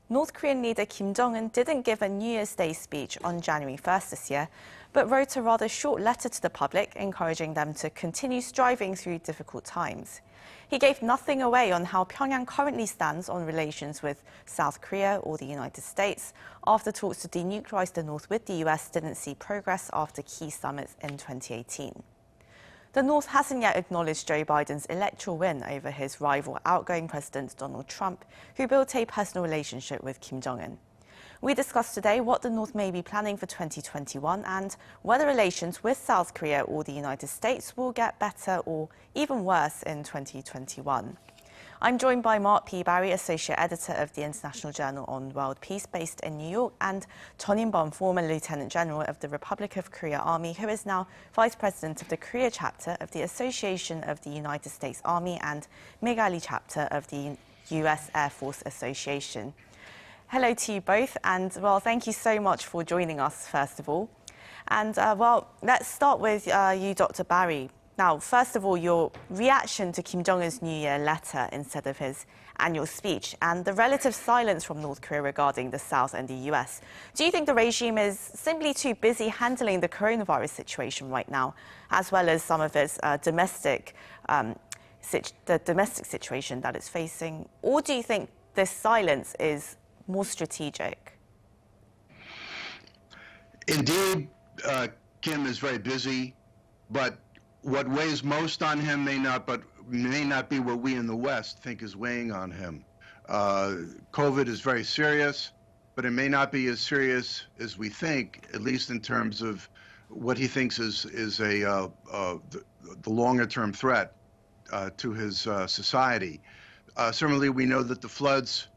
North Korean leader Kim Jong-un didn't give a New Year's Day speech on January 1st this year, but wrote a rather short letter to the public encouraging them to continue striving through difficult times. He gave nothing away on how Pyongyang currently stands on relations with South Korea or the United States after talks to denuclearize the North with the US didn't see progress after key summits in 2018. The North hasn't yet acknowledged Joe Biden's electoral win over his rival outgoing President Donald Trump, who built a personal relationship with Kim Jong-un. We discuss today what the North may be planning for 2021 and whether relations with South Korea or the United States will get better or even worse in 2021. I'm joined by Mark P. Barry, Associate Editor of the International Journal on World Peace, based in New York, and Chon In-bum, former Lieutenant General of the Republic of Korea Army, who is now Vice President of the Korea chapter of the Association of the United States Army and Megali chapter of the US Air Force Association. Hello to you both, and well, thank you so much for joining us, first of all. And well, let's start with you, Dr. Barry. Now, first of all, your reaction to Kim Jong-un's New Year letter instead of his annual speech and the relative silence from North Korea regarding the South and the US. Do you think the regime is simply too busy handling the coronavirus situation right now, as well as some of its domestic situation that it's facing? Or do you think this silence is more strategic? Indeed, Kim is very busy, but what weighs most on him may not be what we in the West think is weighing on him. COVID is very serious, but it may not be as serious as we think, at least in terms of what he thinks is the longer-term threat to his society. Certainly, we know that the floods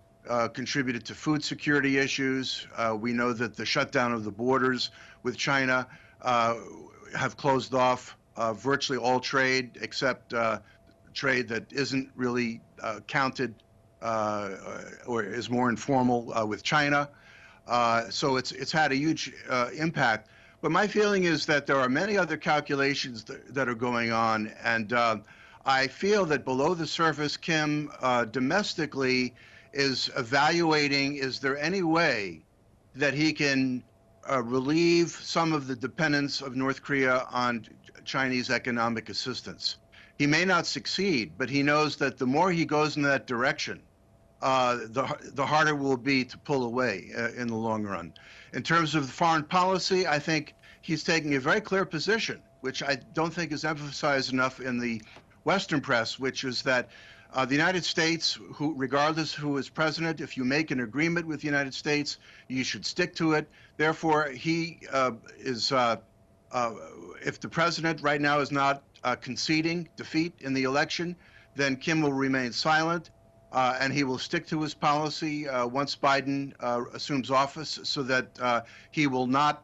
contributed to food security issues. We know that the shutdown of the borders with China have closed off virtually all trade except trade that isn't really counted or is more informal with China. So it's had a huge impact. But my feeling is that there are many other calculations that are going on, and I feel that below the surface, Kim domestically is evaluating, is there any way that he can relieve some of the dependence of North Korea on Chinese economic assistance. He may not succeed, but he knows that the more he goes in that direction, the harder it will be to pull away in the long run. In terms of foreign policy, I think he's taking a very clear position, which I don't think is emphasized enough in the Western press, which is that the United States, regardless who is president, if you make an agreement with the United States, you should stick to it. Therefore, he is, if the president right now is not conceding defeat in the election, then Kim will remain silent, and he will stick to his policy once Biden assumes office, so that he will not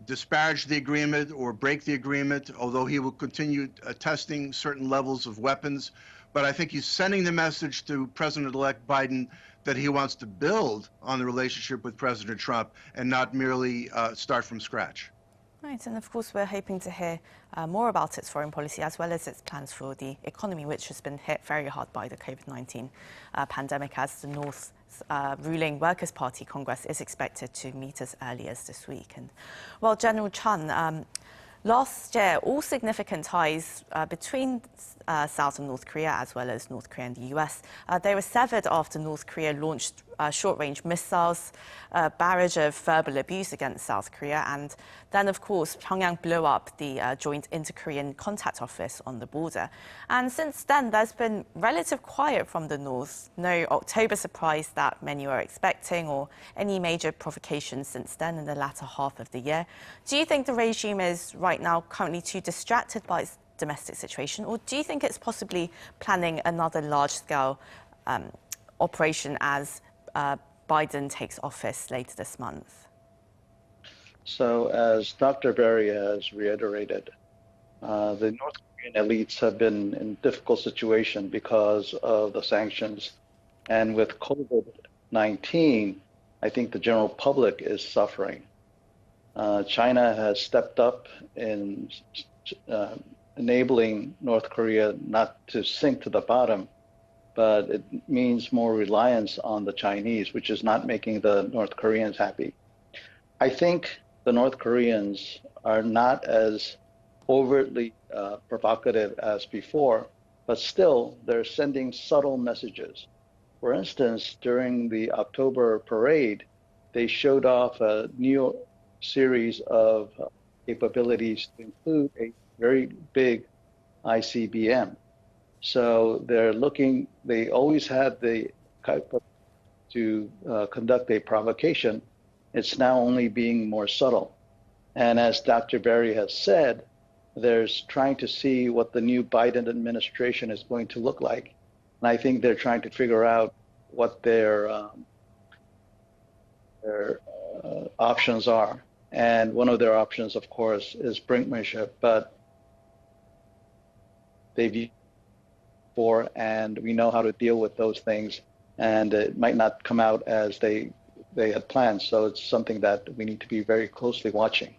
disparage the agreement or break the agreement, although he will continue testing certain levels of weapons. But I think he's sending the message to President-elect Biden that he wants to build on the relationship with President Trump and not merely start from scratch. Right, and of course we're hoping to hear more about its foreign policy as well as its plans for the economy, which has been hit very hard by the COVID-19 pandemic, as the North's ruling Workers' Party Congress is expected to meet as early as this week. And well, General Chun, last year, all significant ties between South and North Korea, as well as North Korea and the US, they were severed after North Korea launched short-range missiles, a barrage of verbal abuse against South Korea, and then, of course, Pyongyang blew up the joint inter-Korean contact office on the border. And since then, there's been relative quiet from the North. No October surprise that many were expecting, or any major provocations since then in the latter half of the year. Do you think the regime is right now currently too distracted by its domestic situation, or do you think it's possibly planning another large-scale operation as Biden takes office later this month? So, as Dr. Berry has reiterated, the North Korean elites have been in a difficult situation because of the sanctions. And with COVID-19, I think the general public is suffering. China has stepped up in enabling North Korea not to sink to the bottom but it means more reliance on the Chinese, which is not making the North Koreans happy. I think the North Koreans are not as overtly provocative as before, but still they're sending subtle messages. For instance, during the October parade, they showed off a new series of capabilities to include a very big ICBM. So they always had the capability to conduct a provocation. It's now only being more subtle. And as Dr. Berry has said, there's trying to see what the new Biden administration is going to look like. And I think they're trying to figure out what their options are. And one of their options, of course, is brinkmanship, but they've used it before, and we know how to deal with those things. And it might not come out as they had planned. So it's something that we need to be very closely watching.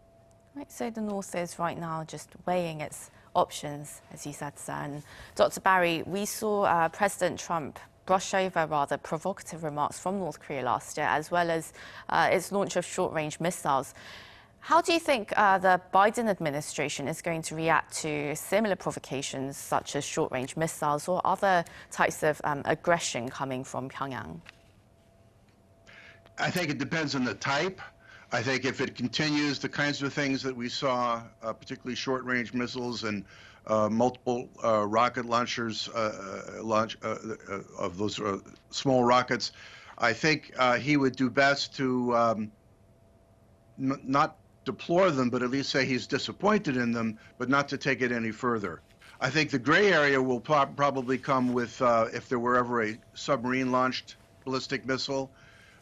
Right, so the North is right now just weighing its options, as you said, sir. And Dr. Barry, we saw President Trump brush over rather provocative remarks from North Korea last year, as well as its launch of short-range missiles. How do you think the Biden administration is going to react to similar provocations, such as short-range missiles or other types of aggression coming from Pyongyang? I think it depends on the type. I think if it continues the kinds of things that we saw, particularly short-range missiles and multiple rocket launchers, launch of those small rockets, I think he would do best to not deplore them, but at least say he's disappointed in them, but not to take it any further. I think the gray area will probably come with if there were ever a submarine-launched ballistic missile,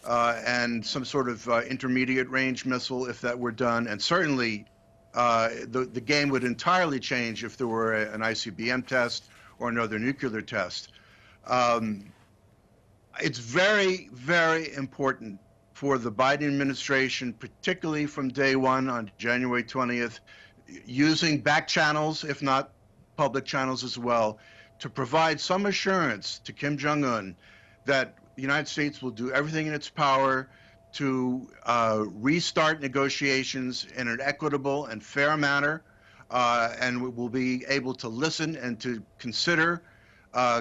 and some sort of intermediate range missile if that were done. And certainly the game would entirely change if there were an ICBM test or another nuclear test. It's very, very important for the Biden administration, particularly from day one on January 20th, using back channels, if not public channels as well, to provide some assurance to Kim Jong-un that the United States will do everything in its power to restart negotiations in an equitable and fair manner, and we will be able to listen and to consider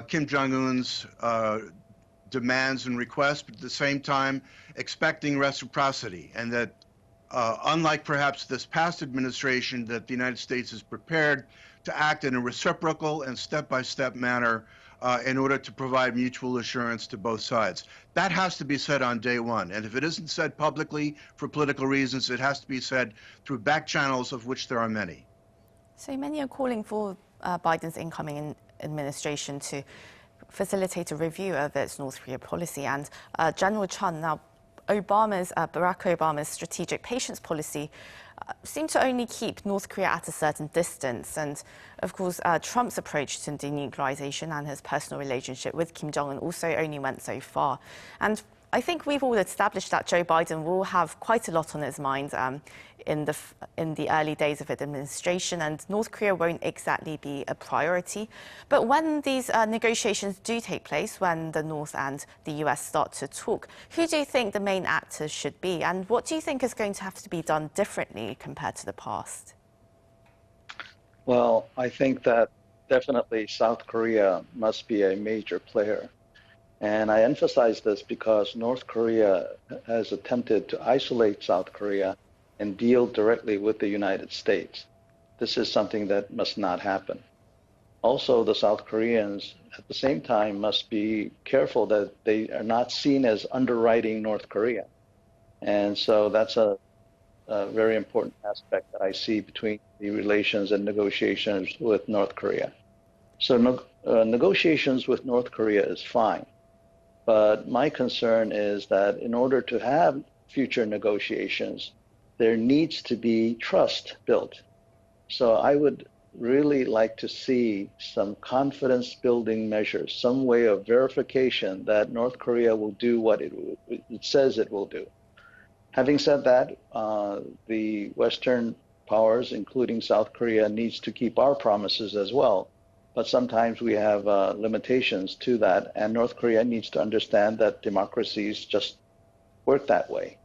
Kim Jong-un's demands and requests, but at the same time expecting reciprocity, and that unlike perhaps this past administration, that the United States is prepared to act in a reciprocal and step-by-step manner in order to provide mutual assurance to both sides. That has to be said on day one. And if it isn't said publicly for political reasons, it has to be said through back channels, of which there are many. So many are calling for Biden's incoming administration to facilitate a review of its North Korea policy. And General Chun, now Barack Obama's strategic patience policy seemed to only keep North Korea at a certain distance. And of course, Trump's approach to denuclearization and his personal relationship with Kim Jong-un also only went so far. And I think we've all established that Joe Biden will have quite a lot on his mind in the early days of his administration, and North Korea won't exactly be a priority. But when these negotiations do take place, when the North and the US start to talk, who do you think the main actors should be, and what do you think is going to have to be done differently compared to the past? Well, I think that definitely South Korea must be a major player. And I emphasize this because North Korea has attempted to isolate South Korea and deal directly with the United States. This is something that must not happen. Also, the South Koreans at the same time must be careful that they are not seen as underwriting North Korea. And so that's a very important aspect that I see between the relations and negotiations with North Korea. So negotiations with North Korea is fine. But my concern is that in order to have future negotiations, there needs to be trust built. So I would really like to see some confidence building measures, some way of verification that North Korea will do what it says it will do. Having said that, the Western powers, including South Korea, needs to keep our promises as well. but sometimes we have limitations to that, and North Korea needs to understand that democracies just work that way.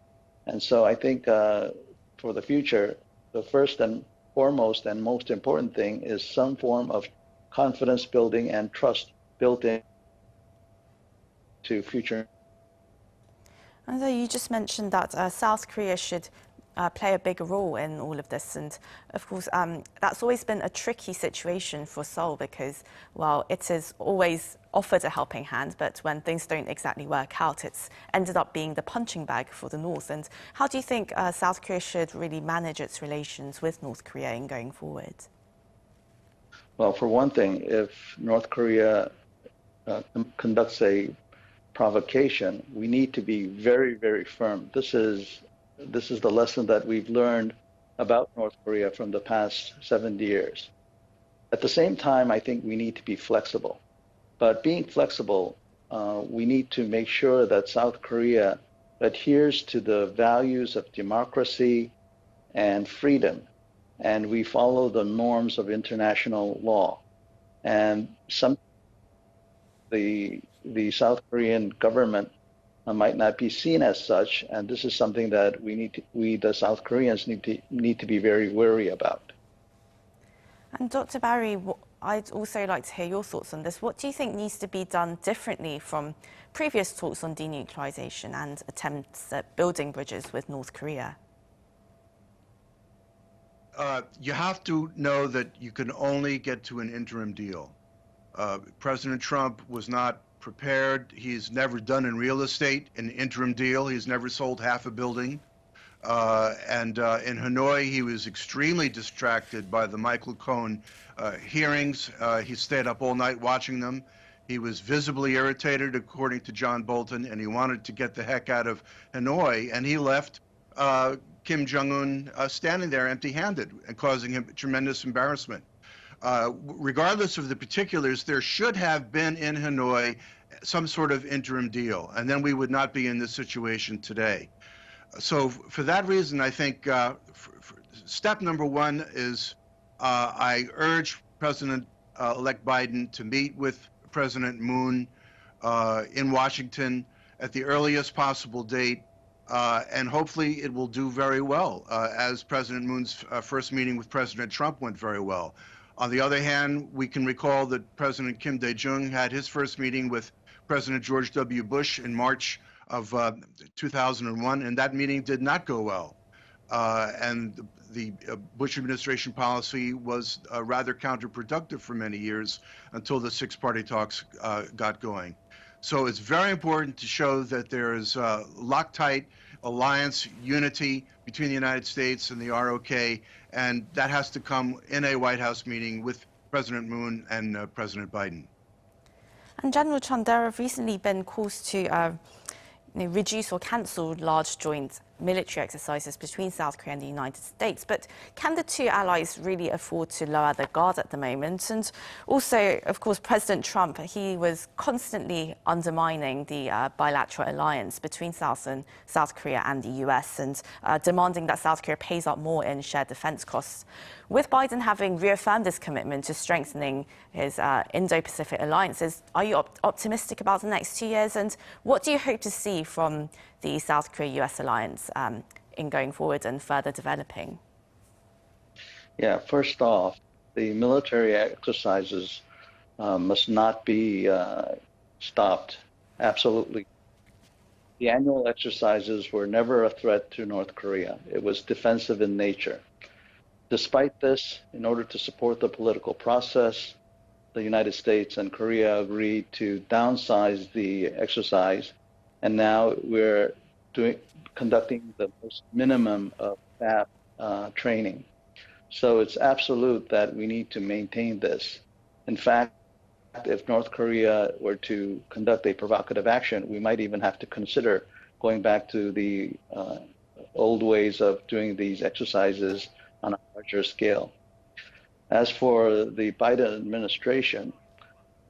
And so I think for the future, the first and foremost and most important thing is some form of confidence building and trust built in to future. And so you just mentioned that South Korea should play a bigger role in all of this. And of course, that's always been a tricky situation for Seoul because, well, it has always offered a helping hand, but when things don't exactly work out, it's ended up being the punching bag for the North. And how do you think South Korea should really manage its relations with North Korea in going forward? Well, for one thing, if North Korea conducts a provocation, we need to be very, very firm. This is the lesson that we've learned about North Korea from the past 70 years. At the same time, I think we need to be flexible. But being flexible, we need to make sure that South Korea adheres to the values of democracy and freedom, and we follow the norms of international law. And the South Korean government might not be seen as such, and this is something that we the South Koreans need to be very wary about. And Dr. Barry, I'd also like to hear your thoughts on this. What do you think needs to be done differently from previous talks on denuclearization and attempts at building bridges with North Korea? You have to know that you can only get to an interim deal. President Trump was not prepared. He's never done in real estate an interim deal. He's never sold half a building. And in Hanoi, he was extremely distracted by the Michael Cohen hearings. He stayed up all night watching them. He was visibly irritated, according to John Bolton, and he wanted to get the heck out of Hanoi. And he left Kim Jong-un standing there empty-handed and causing him tremendous embarrassment. Regardless of the particulars, there should have been in Hanoi some sort of interim deal, and then we would not be in this situation today. So for that reason, I think step number one is I urge President-elect Biden to meet with President Moon in Washington at the earliest possible date, and hopefully it will do very well, as President Moon's first meeting with President Trump went very well. On the other hand, we can recall that President Kim Dae-jung had his first meeting with President George W. Bush in March of 2001, and that meeting did not go well. And the Bush administration policy was rather counterproductive for many years until the six-party talks got going. So it's very important to show that there is Loctite alliance unity between the United States and the ROK, and that has to come in a White House meeting with President Moon and President Biden. And General Chun, there have recently been calls to reduce or cancel large joint military exercises between South Korea and the United States. But can the two allies really afford to lower their guard at the moment? And also, of course, President Trump, he was constantly undermining the bilateral alliance between South Korea and the US and demanding that South Korea pays up more in shared defense costs. With Biden having reaffirmed his commitment to strengthening his Indo-Pacific alliances, are you optimistic about the next 2 years? And what do you hope to see from the South Korea-US alliance in going forward and further developing? Yeah, first off, the military exercises must not be stopped. Absolutely. The annual exercises were never a threat to North Korea. It was defensive in nature. Despite this, in order to support the political process, the United States and Korea agreed to downsize the exercise, and now we're conducting the most minimum of staff training. So it's absolute that we need to maintain this. In fact, if North Korea were to conduct a provocative action, we might even have to consider going back to the old ways of doing these exercises on a larger scale. As for the Biden administration,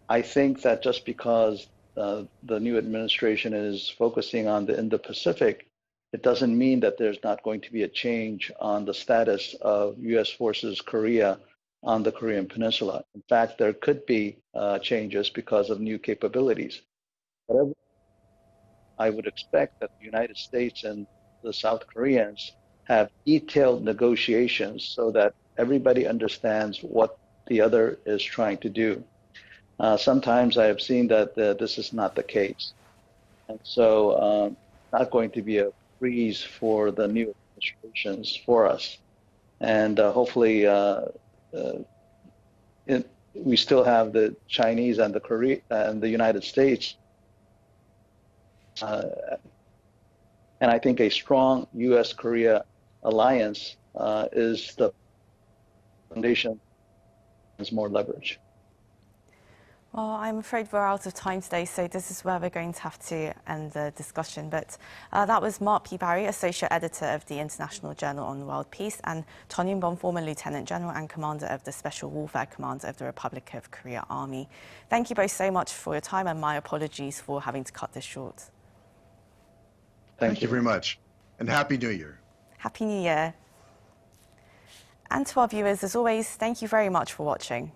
I think that just because the new administration is focusing on the Indo-Pacific, it doesn't mean that there's not going to be a change on the status of U.S. forces Korea on the Korean Peninsula. In fact, there could be changes because of new capabilities. Whatever, I would expect that the United States and the South Koreans have detailed negotiations so that everybody understands what the other is trying to do. Sometimes I have seen that this is not the case. And so not going to be a breeze for the new administrations for us. And hopefully we still have the Chinese and the Korea and the United States. And I think a strong U.S.-Korea alliance is the foundation, is more leverage. Well, I'm afraid we're out of time today, so this is where we're going to have to end the discussion. But that was Mark P. Barry, Associate Editor of the International Journal on World Peace, and Chon Yun-bom, former Lieutenant General and Commander of the Special Warfare Command of the Republic of Korea Army. Thank you both so much for your time, and my apologies for having to cut this short. Thank you very much, and Happy New Year. Happy New Year. And to our viewers, as always, thank you very much for watching.